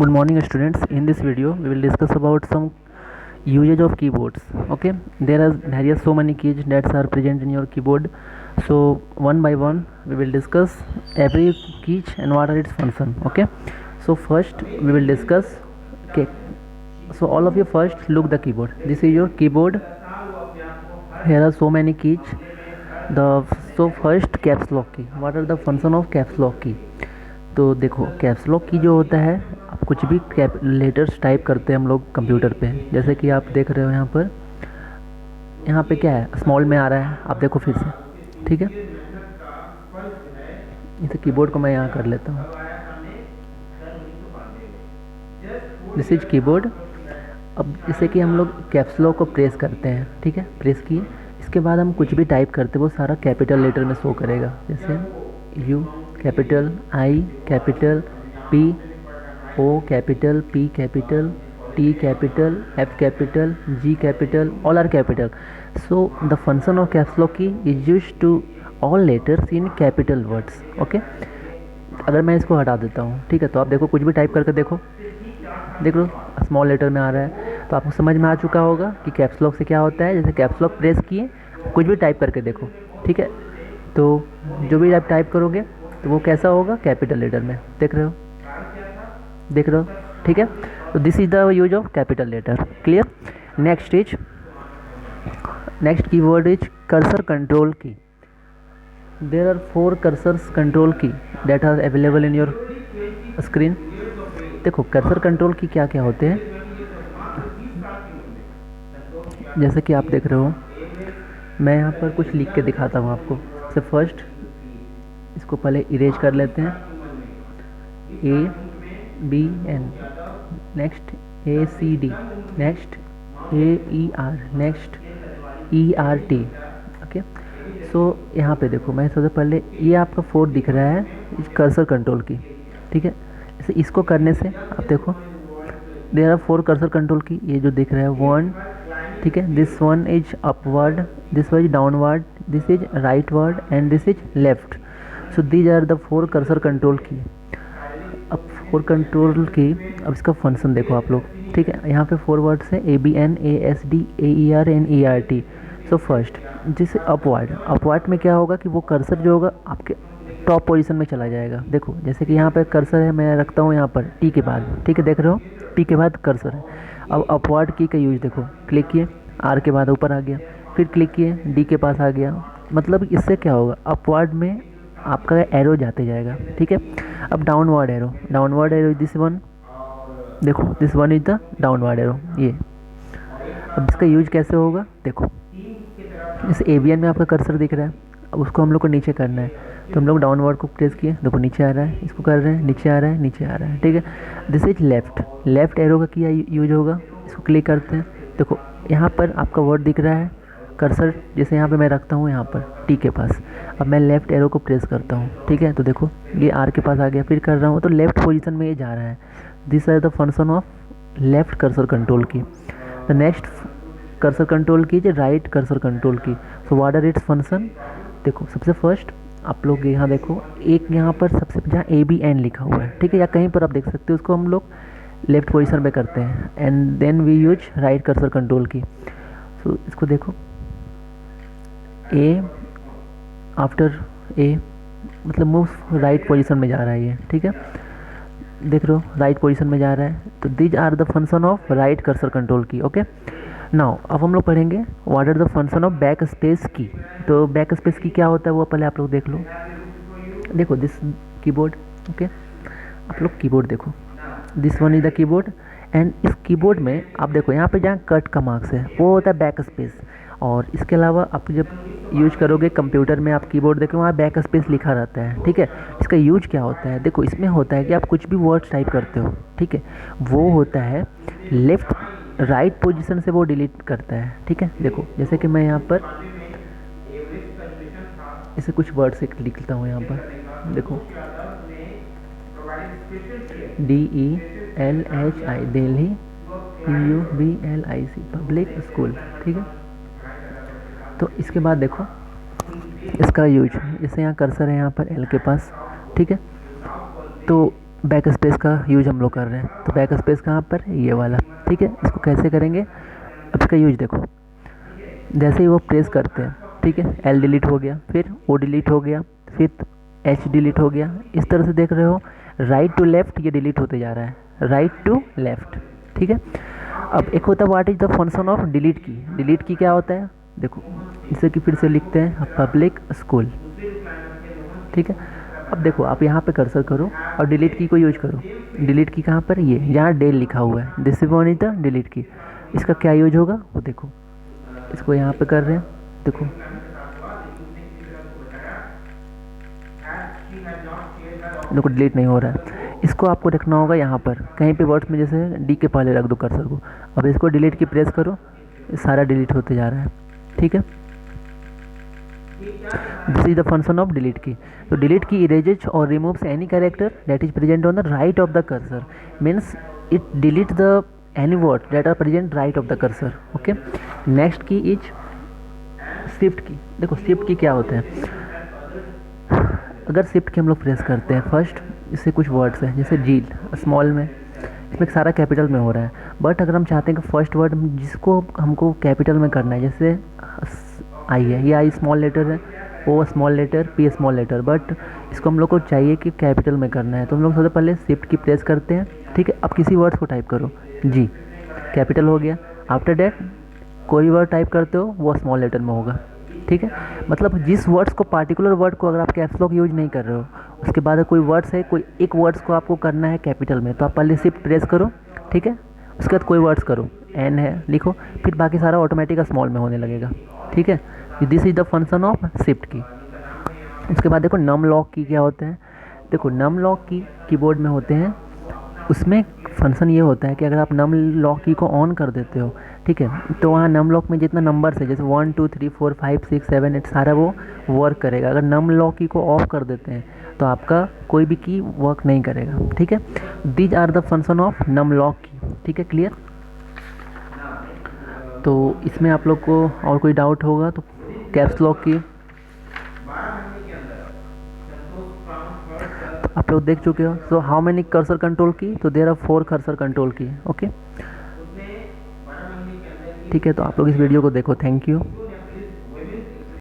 Good morning students. In this video we will discuss about some usage of keyboards. Okay, there are so many keys that are present in your keyboard, so one by one we will discuss every key and what are its function. Okay, so first we will discuss. Okay, so all of you first look the keyboard. This is your keyboard. Here are so many keys. So first caps lock key. What are the function of caps lock key? तो देखो caps lock की जो होता है, आप कुछ भी cap letters type करते हैं हम लोग कंप्यूटर पे, जैसे कि आप देख रहे हो यहाँ पे क्या है, स्मॉल में आ रहा है, आप देखो फिर से, ठीक है। इसे कीबोर्ड को मैं यहाँ कर लेता हूँ, दिस इज कीबोर्ड। अब जैसे कि हम लोग कैप्स लॉक को प्रेस करते हैं, ठीक है, प्रेस किए, इसके बाद हम कुछ भी टाइप करते हैं वो सारा कैपिटल लेटर में शो करेगा, जैसे U capital, I capital, P, O capital, P capital, T capital, F capital, G capital, all are capital. So the function of caps lock key is used to all letters in capital words. Okay, अगर मैं इसको हटा देता हूँ, ठीक है, तो आप देखो कुछ भी टाइप करके देखो, देख लो स्मॉल लेटर में आ रहा है, तो आपको समझ में आ चुका होगा कि कैप्स लॉक से क्या होता है। जैसे कैप्स लॉक प्रेस किए, कुछ भी टाइप करके देखो, ठीक है, तो जो भी आप टाइप करोगे तो वो कैसा होगा, कैपिटल लेटर में, देख रहे हो, ठीक है। तो this is the use of capital letter, clear. Next keyword is cursor control key. There are 4 cursors control key that are available in your screen. देखो कर्सर कंट्रोल की क्या क्या होते हैं, जैसे कि आप देख रहे हो, मैं यहाँ पर कुछ लिख के दिखाता हूँ आपको। सबसे फर्स्ट इसको पहले इरेज कर लेते हैं, ABN, next ACD, next AER, next ERT। Okay, so यहाँ पे देखो, मैं सबसे पहले ये आपका 4 दिख रहा है कर्सर कंट्रोल की, ठीक है। जैसे इसको करने से आप देखो देयर आर 4 कर्सर कंट्रोल की, ये जो दिख रहा है 1, ठीक है, this one is upward, this is downward, this is rightward and this is left. So these are the 4 cursor control key. अब 4 कंट्रोल की, अब इसका फंक्शन देखो आप लोग, ठीक है। यहाँ पे 4 वर्ड्स है, ABN, ASD, AER and ERT। So first जैसे अपवर्ड में क्या होगा कि वो कर्सर जो होगा आपके टॉप पोजीशन में चला जाएगा। देखो जैसे कि यहाँ पे कर्सर है, मैं रखता हूँ यहाँ पर टी के बाद, ठीक है, देख रहे हो टी के बाद कर्सर है। अब अपवर्ड की का यूज देखो, क्लिक किए, आर के बाद ऊपर आ गया, फिर क्लिक किए, डी के पास आ गया, मतलब इससे क्या होगा, अपवर्ड में आपका एरो जाते जाएगा, ठीक है। अब डाउनवर्ड एरो दिस वन, देखो this one is the downward arrow, ये। अब इसका यूज कैसे होगा, देखो जैसे ABN में आपका कर्सर दिख रहा है, अब उसको हम लोग को नीचे करना है, तो हम लोग डाउनवर्ड को प्रेस किए, देखो नीचे आ रहा है, इसको कर रहे हैं, नीचे आ रहा है, ठीक है। दिस इज लेफ्ट एरो का क्या यूज होगा, इसको क्लिक करते हैं, देखो यहाँ पर आपका वर्ड दिख रहा है, कर्सर जैसे यहाँ पे मैं रखता हूँ यहाँ पर टी के पास, अब मैं लेफ्ट एरो को प्रेस करता हूँ, ठीक है, तो देखो ये आर के पास आ गया, फिर कर रहा हूँ तो लेफ्ट पोजीशन में ये जा रहा है। This are the function of left cursor control key. The next cursor control key जो right cursor control key. So what are its function, देखो सबसे फर्स्ट आप लोग यहाँ देखो, एक यहाँ पर सबसे जहाँ ABN लिखा हुआ है, ठीक है, या कहीं पर आप देख सकते हो, उसको हम लोग लेफ्ट पोजीशन में करते हैं, and then we use right cursor control key. So इसको देखो, A आफ्टर A, मतलब मूव राइट पोजीशन में जा रहा है ये, ठीक है, देख रहे हो राइट पोजीशन में जा रहा है। तो these are the function of right cursor control key. Okay, now अब हम लोग पढ़ेंगे what are the function of back space key. तो बैक स्पेस की क्या होता है वो पहले आप लोग देख लो। देखो दिस कीबोर्ड, ओके, आप लोग कीबोर्ड देखो, this one is the keyboard, and इस कीबोर्ड में आप देखो यहाँ पे जहाँ कट का मार्क्स है वो होता है बैक स्पेस। और इसके अलावा आप जब यूज करोगे कंप्यूटर में, आप कीबोर्ड देखो वहाँ बैक स्पेस लिखा रहता है, ठीक है। इसका यूज क्या होता है, देखो इसमें होता है कि आप कुछ भी वर्ड्स टाइप करते हो, ठीक है, वो होता है लेफ्ट राइट पोजीशन से वो डिलीट करता है, ठीक है। देखो जैसे कि मैं यहाँ पर इसे कुछ वर्ड से लिखता हूँ, यहाँ पर देखो DELHI, Delhi, PUBLIC, public school, ठीक है। तो इसके बाद देखो इसका यूज, जैसे यहाँ कर्सर है यहाँ पर L के पास, ठीक है, तो बैक स्पेस का यूज हम लोग कर रहे हैं, तो बैक स्पेस कहाँ पर, ये वाला। ठीक है, इसको कैसे करेंगे, अब इसका यूज देखो। जैसे ही वो प्रेस करते हैं, ठीक है, एल डिलीट हो गया, फिर ओ डिलीट हो गया, फिर एच डिलीट हो गया। इस तरह से देख रहे हो, राइट टू लेफ्ट ये डिलीट होते जा रहा है, राइट टू लेफ्ट। ठीक है, अब एक होता है what is the function of delete की। डिलीट की क्या होता है, देखो इसे कि फिर से लिखते हैं पब्लिक स्कूल। ठीक है, अब देखो आप यहाँ पे कर्सर करो और डिलीट की को यूज करो। डिलीट की कहाँ पर, ये यहाँ डेल लिखा हुआ है, this one is the delete की। इसका क्या यूज होगा वो देखो, इसको यहाँ पे कर रहे हैं, देखो देखो डिलीट नहीं हो रहा है। इसको आपको रखना होगा यहाँ पर कहीं पे वर्ड्स में, जैसे डी के पहले रख दो कर्सर को। अब इसको डिलीट की प्रेस करो, सारा डिलीट होते जा रहा है। ठीक है, this is the function of delete key. तो डिलीट की इरेजेज और removes any character that is present on the right of the cursor, means it delete the any word that are present right of the cursor. Okay, next key is shift key. देखो shift की क्या होता है, अगर shift की हम लोग press करते हैं फर्स्ट, इससे कुछ वर्ड्स हैं जैसे झील स्मॉल में, इसमें सारा कैपिटल में हो रहा है। बट अगर हम चाहते हैं कि फर्स्ट वर्ड जिसको हमको कैपिटल में करना है, जैसे आई है, ये आई स्मॉल लेटर है, O small letter, P small letter, but इसको हम लोग को चाहिए कि कैपिटल में करना है, तो हम लोग सबसे पहले शिफ्ट की प्रेस करते हैं। ठीक है, अब किसी वर्ड्स को टाइप करो, जी कैपिटल हो गया। आफ्टर डैट कोई वर्ड टाइप करते हो वो स्मॉल लेटर में होगा। ठीक है, मतलब जिस वर्ड्स को, पार्टिकुलर वर्ड को अगर आप कैप्स लॉक यूज नहीं कर रहे हो, उसके बाद कोई वर्ड्स है, कोई एक वर्ड्स को आपको करना है कैपिटल में, तो आप पहले शिफ्ट प्रेस करो। ठीक है, उसके बाद कोई वर्ड्स करो, एन है लिखो, फिर बाकी सारा ऑटोमेटिक स्मॉल में होने लगेगा। ठीक है, this is the function of shift की। उसके बाद देखो नम लॉक की क्या होते हैं। देखो नम लॉक की कीबोर्ड में होते हैं, उसमें फंक्शन ये होता है कि अगर आप नम लॉक की को ऑन कर देते हो, ठीक है, तो वहाँ नम लॉक में जितना नंबर्स है, जैसे 1 2 3 4 5 6 7 8 सारा वो वर्क करेगा। अगर नम लॉक की को ऑफ कर देते हैं तो आपका कोई भी की वर्क नहीं करेगा। ठीक है, these are the function of num lock key. ठीक है, क्लियर। तो इसमें आप लोग को और कोई डाउट होगा तो कैप्स लॉक की आप लोग देख चुके हो। So how many cursor control की, तो there are 4 cursor control key. Okay, ठीक है, तो आप लोग इस वीडियो को देखो। Thank you.